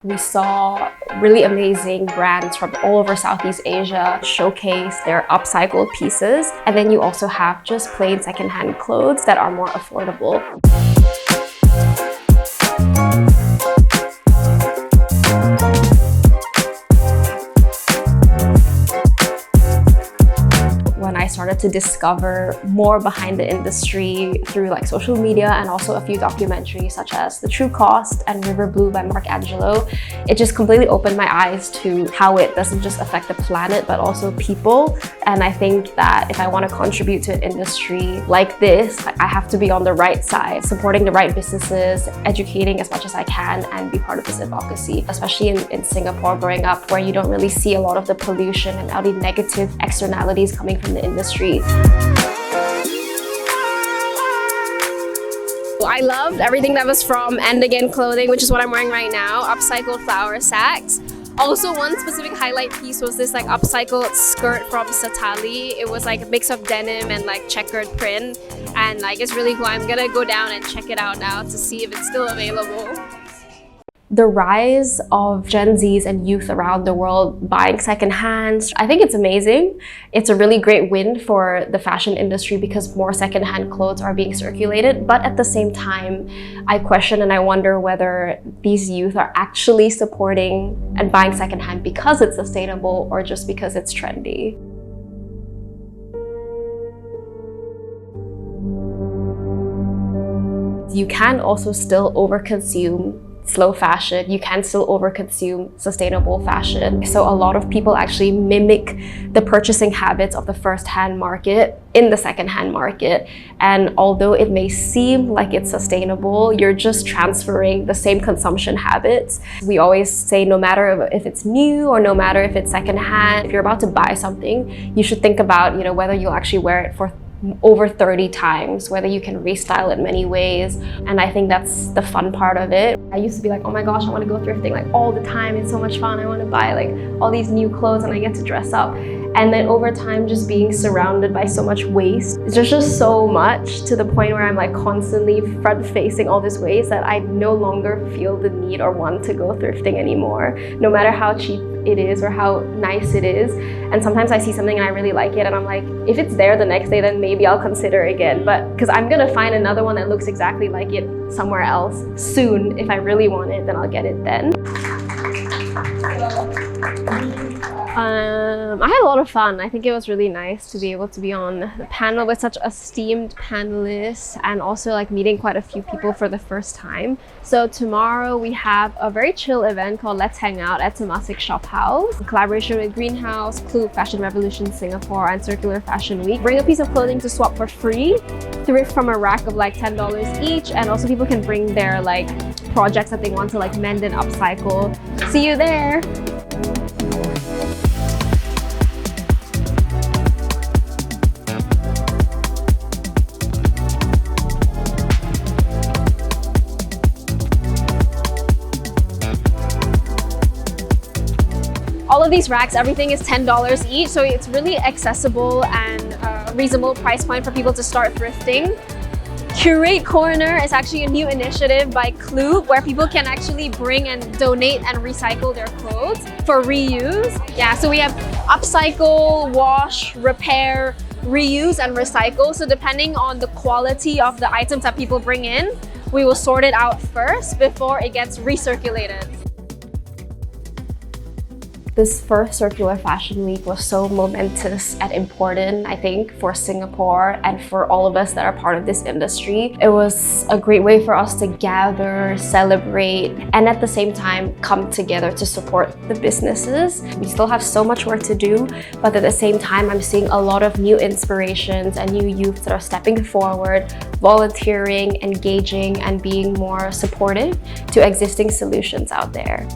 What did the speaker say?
We saw really amazing brands from all over Southeast Asia showcase their upcycled pieces. And then you also have just plain secondhand clothes that are more affordable. When I started to discover more behind the industry through like social media and also a few documentaries such as The True Cost and River Blue by Mark Angelo, it just completely opened my eyes to how it doesn't just affect the planet but also people. And I think that if I want to contribute to an industry like this, I have to be on the right side, supporting the right businesses, educating as much as I can, and be part of this advocacy, especially in Singapore growing up, where you don't really see a lot of the pollution and all the negative externalities coming from the industry. I loved everything that was from End Again clothing, which is what I'm wearing right now, upcycled flour sacks. Also, one specific highlight piece was this like upcycled skirt from Satali. It was like a mix of denim and like checkered print, and like it's really cool. I'm gonna go down and check it out now to see if it's still available. The rise of Gen Zs and youth around the world buying secondhand, I think it's amazing. It's a really great win for the fashion industry because more secondhand clothes are being circulated. But at the same time, I question and I wonder whether these youth are actually supporting and buying secondhand because it's sustainable or just because it's trendy. You can also still overconsume slow fashion. You can still overconsume sustainable fashion. So a lot of people actually mimic the purchasing habits of the first-hand market in the second-hand market. And although it may seem like it's sustainable, you're just transferring the same consumption habits. We always say no matter if it's new or no matter if it's second-hand, if you're about to buy something, you should think about, whether you'll actually wear it for over 30 times, whether you can restyle it many ways. And I think that's the fun part of it. I used to be like, oh my gosh, I want to go thrifting like all the time. It's so much fun. I want to buy like all these new clothes and I get to dress up. And then over time, just being surrounded by so much waste, there's just so much to the point where I'm like constantly front-facing all this waste that I no longer feel the need or want to go thrifting anymore, no matter how cheap it is or how nice it is. And sometimes I see something and I really like it and I'm like, if it's there the next day, then maybe I'll consider again. But because I'm gonna find another one that looks exactly like it somewhere else soon. If I really want it, then I'll get it then. I had a lot of fun. I think it was really nice to be able to be on the panel with such esteemed panelists and also like meeting quite a few people for the first time. So tomorrow we have a very chill event called Let's Hang Out at Temasek Shop House, in collaboration with Greenhouse, Clue, Fashion Revolution Singapore, and Circular Fashion Week. Bring a piece of clothing to swap for free, thrift from a rack of like $10 each, and also people can bring their like projects that they want to like mend and upcycle. See you there! All of these racks, everything is $10 each, so it's really accessible and a reasonable price point for people to start thrifting. Curate Corner is actually a new initiative by Clue where people can actually bring and donate and recycle their clothes for reuse. Yeah, so we have upcycle, wash, repair, reuse, and recycle. So depending on the quality of the items that people bring in, we will sort it out first before it gets recirculated. This first Circular Fashion Week was so momentous and important, I think, for Singapore and for all of us that are part of this industry. It was a great way for us to gather, celebrate, and at the same time come together to support the businesses. We still have so much work to do, but at the same time, I'm seeing a lot of new inspirations and new youths that are stepping forward, volunteering, engaging, and being more supportive to existing solutions out there.